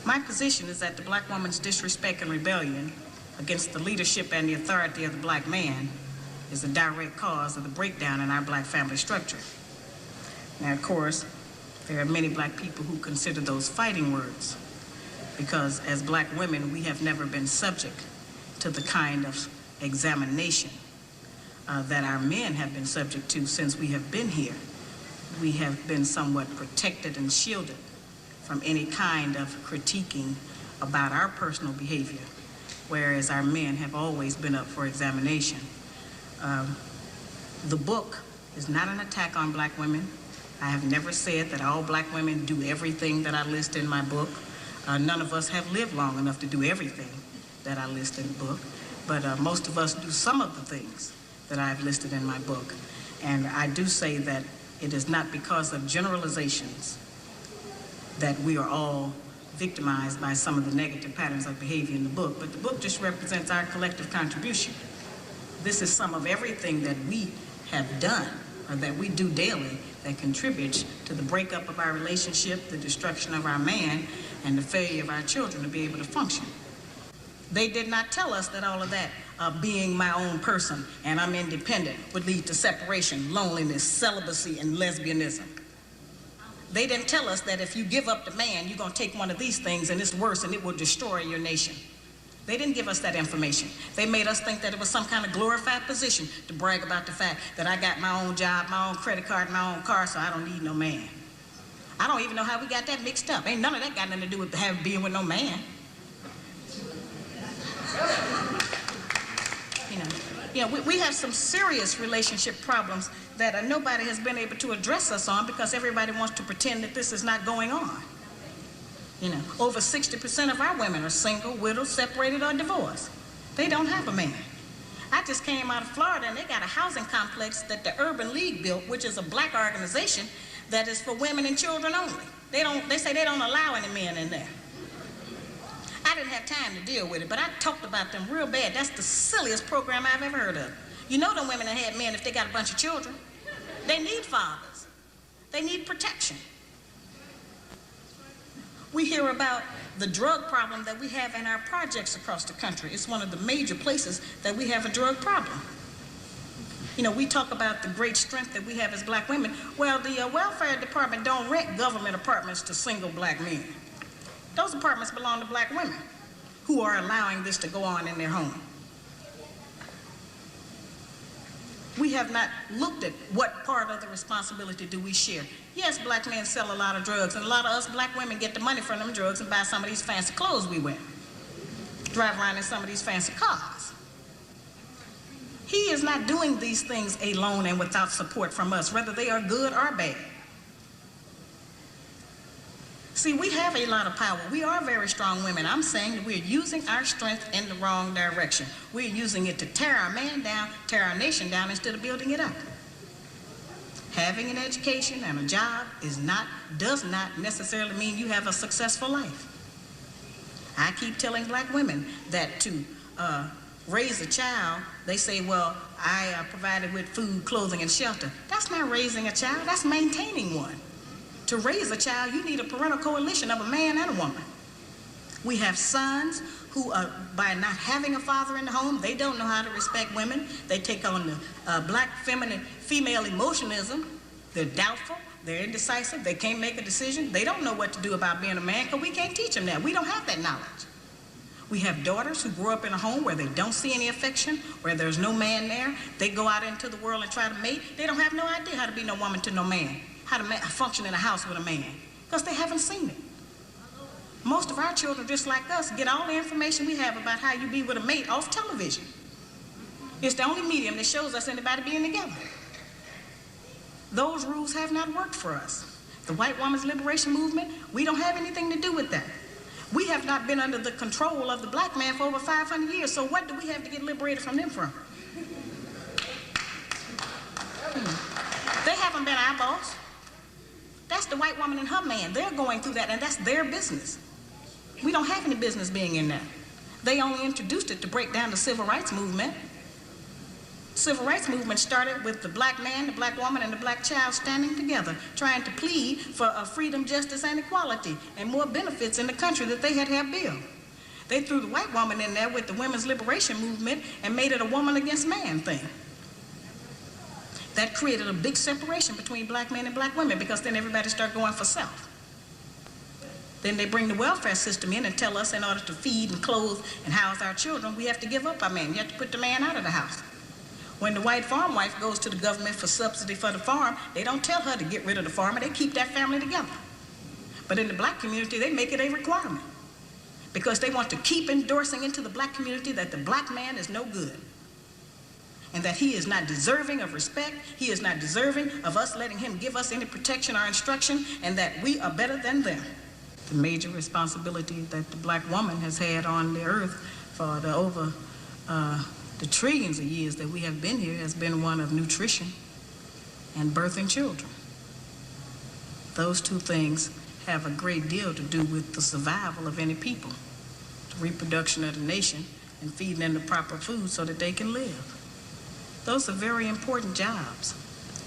My position is that the black woman's disrespect and rebellion against the leadership and the authority of the black man is a direct cause of the breakdown in our black family structure. Now, of course, there are many black people who consider those fighting words because as black women, we have never been subject to the kind of examination that our men have been subject to since we have been here. We have been somewhat protected and shielded from any kind of critiquing about our personal behavior, whereas our men have always been up for examination. The book is not an attack on black women. I have never said that all black women do everything that I list in my book. None of us have lived long enough to do everything that I list in the book, but most of us do some of the things that I've listed in my book. And I do say that it is not because of generalizations that we are all victimized by some of the negative patterns of behavior in the book, but the book just represents our collective contribution. This is some of everything that we have done, or that we do daily, that contributes to the breakup of our relationship, the destruction of our man, and the failure of our children to be able to function. They did not tell us that all of that, being my own person and I'm independent, would lead to separation, loneliness, celibacy, and lesbianism. They didn't tell us that if you give up the man, you're going to take one of these things and it's worse and it will destroy your nation. They didn't give us that information. They made us think that it was some kind of glorified position to brag about the fact that I got my own job, my own credit card, my own car, so I don't need no man. I don't even know how we got that mixed up. Ain't none of that got nothing to do with being with no man. We have some serious relationship problems that nobody has been able to address us on because everybody wants to pretend that this is not going on. Over 60% of our women are single, widowed, separated, or divorced. They don't have a man. I just came out of Florida and they got a housing complex that the Urban League built, which is a black organization that is for women and children only. They say they don't allow any men in there. I didn't have time to deal with it, but I talked about them real bad. That's the silliest program I've ever heard of. You know them women that had men if they got a bunch of children. They need fathers. They need protection. We hear about the drug problem that we have in our projects across the country. It's one of the major places that we have a drug problem. We talk about the great strength that we have as black women. Well, the welfare department don't rent government apartments to single black men. Those apartments belong to black women who are allowing this to go on in their home. We have not looked at what part of the responsibility do we share. Yes, black men sell a lot of drugs, and a lot of us black women get the money from them drugs and buy some of these fancy clothes we wear. Drive around in some of these fancy cars. He is not doing these things alone and without support from us, whether they are good or bad. See, we have a lot of power. We are very strong women. I'm saying that we're using our strength in the wrong direction. We're using it to tear our man down, tear our nation down instead of building it up. Having an education and a job does not necessarily mean you have a successful life. I keep telling black women that to raise a child, they say, well, I provided with food, clothing, and shelter. That's not raising a child, that's maintaining one. To raise a child, you need a parental coalition of a man and a woman. We have sons who, by not having a father in the home, they don't know how to respect women. They take on the black female emotionalism. They're doubtful, they're indecisive, they can't make a decision. They don't know what to do about being a man because we can't teach them that. We don't have that knowledge. We have daughters who grow up in a home where they don't see any affection, where there's no man there. They go out into the world and try to mate. They don't have no idea how to be no woman to no man, how to function in a house with a man, because they haven't seen it. Most of our children, just like us, get all the information we have about how you be with a mate off television. It's the only medium that shows us anybody being together. Those rules have not worked for us. The white woman's liberation movement, we don't have anything to do with that. We have not been under the control of the black man for over 500 years, so what do we have to get liberated from them from? They haven't been our boss. That's the white woman and her man. They're going through that, and that's their business. We don't have any business being in that. They only introduced it to break down the civil rights movement. Civil rights movement started with the black man, the black woman, and the black child standing together, trying to plead for freedom, justice, and equality, and more benefits in the country that they had built. They threw the white woman in there with the women's liberation movement and made it a woman against man thing. That created a big separation between black men and black women, because then everybody started going for self. Then they bring the welfare system in and tell us in order to feed and clothe and house our children, we have to give up our man. You have to put the man out of the house. When the white farm wife goes to the government for subsidy for the farm, they don't tell her to get rid of the farmer. They keep that family together. But in the black community, they make it a requirement, because they want to keep endorsing into the black community that the black man is no good, and that he is not deserving of respect, he is not deserving of us letting him give us any protection or instruction, and that we are better than them. The major responsibility that the black woman has had on the earth for the trillions of years that we have been here has been one of nutrition and birthing children. Those two things have a great deal to do with the survival of any people, the reproduction of the nation, and feeding them the proper food so that they can live. Those are very important jobs.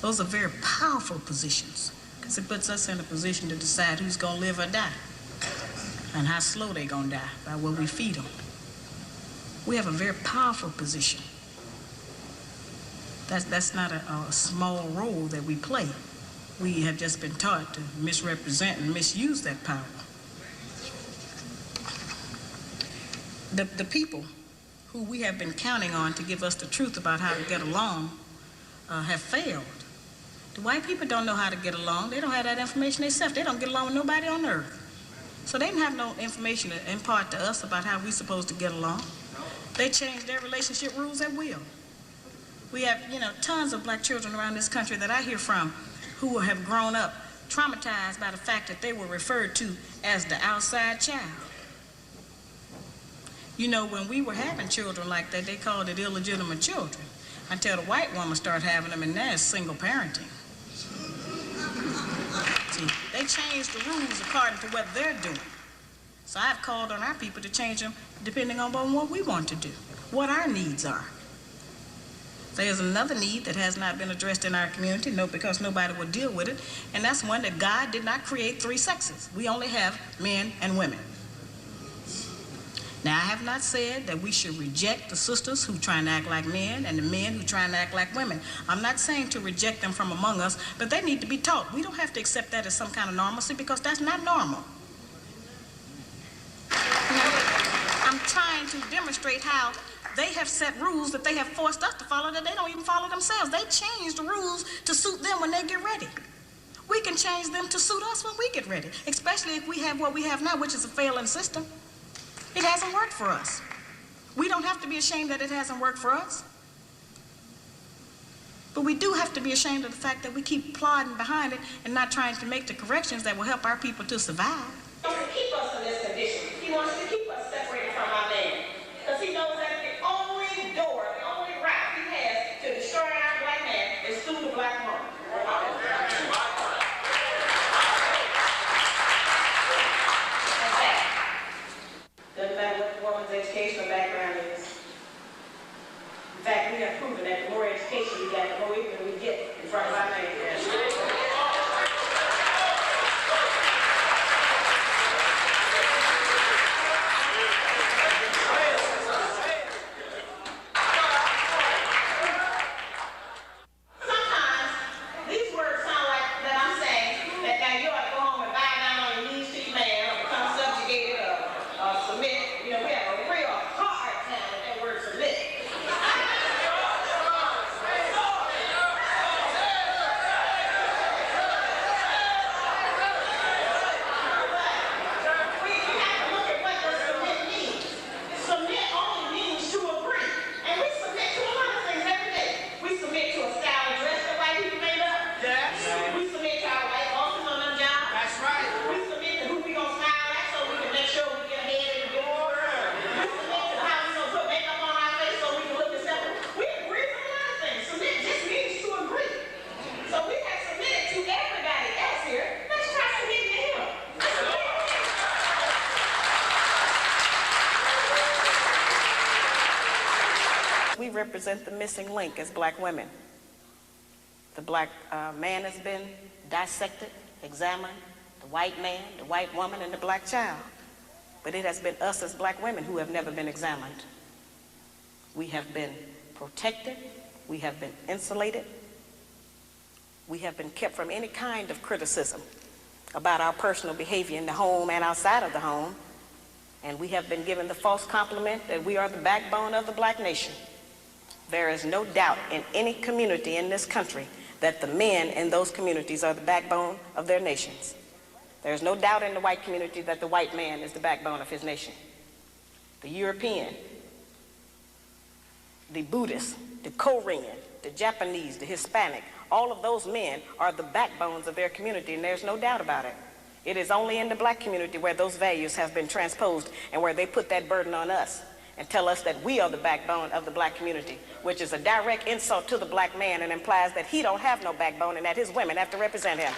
Those are very powerful positions, because it puts us in a position to decide who's going to live or die, and how slow they're going to die by what we feed them. We have a very powerful position. That's not a small role that we play. We have just been taught to misrepresent and misuse that power. The people who we have been counting on to give us the truth about how to get along have failed. The white people don't know how to get along. They don't have that information themselves. They don't get along with nobody on earth. So they didn't have no information to impart to us about how we're supposed to get along. They change their relationship rules at will. We have, tons of black children around this country that I hear from who have grown up traumatized by the fact that they were referred to as the outside child. When we were having children like that, they called it illegitimate children, until the white woman started having them, and now it's single parenting. See, they changed the rules according to what they're doing. So I've called on our people to change them depending on what we want to do, what our needs are. There's another need that has not been addressed in our community, because nobody will deal with it, and that's one that God did not create three sexes. We only have men and women. Now, I have not said that we should reject the sisters who try to act like men and the men who try to act like women. I'm not saying to reject them from among us, but they need to be taught. We don't have to accept that as some kind of normalcy, because that's not normal. I'm trying to demonstrate how they have set rules that they have forced us to follow that they don't even follow themselves. They change the rules to suit them when they get ready. We can change them to suit us when we get ready, especially if we have what we have now, which is a failing system. It hasn't worked for us. We don't have to be ashamed that it hasn't worked for us. But we do have to be ashamed of the fact that we keep plodding behind it and not trying to make the corrections that will help our people to survive. He wants to keep us in this condition. He wants to keep us separated from our man, because he knows that the only door, the only route he has to destroy our black man is through the black woman. Doesn't matter what the woman's educational background is. In fact, we have proven that the more education we get, the more ignorant we get in front of our man. represent the missing link as black women. The black man has been dissected, examined, the white man, the white woman, and the black child. But it has been us as black women who have never been examined. We have been protected, we have been insulated, we have been kept from any kind of criticism about our personal behavior in the home and outside of the home, and we have been given the false compliment that we are the backbone of the black nation. There is no doubt in any community in this country that the men in those communities are the backbone of their nations. There is no doubt in the white community that the white man is the backbone of his nation. The European, the Buddhist, the Korean, the Japanese, the Hispanic, all of those men are the backbones of their community, and there's no doubt about it. It is only in the black community where those values have been transposed and where they put that burden on us and tell us that we are the backbone of the black community, which is a direct insult to the black man and implies that he don't have no backbone and that his women have to represent him.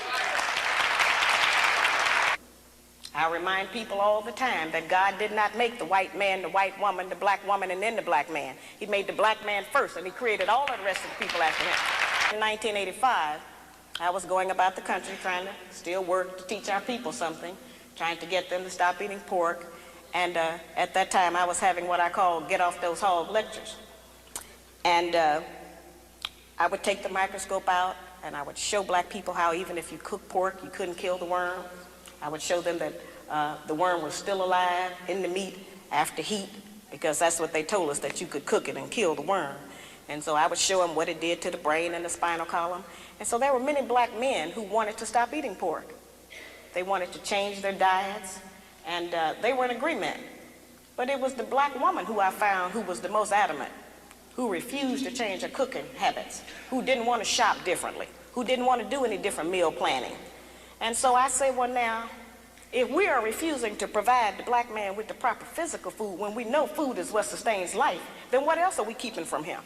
I remind people all the time that God did not make the white man, the white woman, the black woman, and then the black man. He made the black man first, and he created all of the rest of the people after him. In 1985, I was going about the country trying to still work to teach our people something, trying to get them to stop eating pork. And at that time, I was having what I call get off those hog lectures. And I would take the microscope out, and I would show black people how even if you cook pork, you couldn't kill the worm. I would show them that the worm was still alive in the meat after heat, because that's what they told us, that you could cook it and kill the worm. And so I would show them what it did to the brain and the spinal column. And so there were many black men who wanted to stop eating pork. They wanted to change their diets, and they were in agreement. But it was the black woman who I found who was the most adamant, who refused to change her cooking habits, who didn't want to shop differently, who didn't want to do any different meal planning. And so I say, well now, if we are refusing to provide the black man with the proper physical food when we know food is what sustains life, then what else are we keeping from him?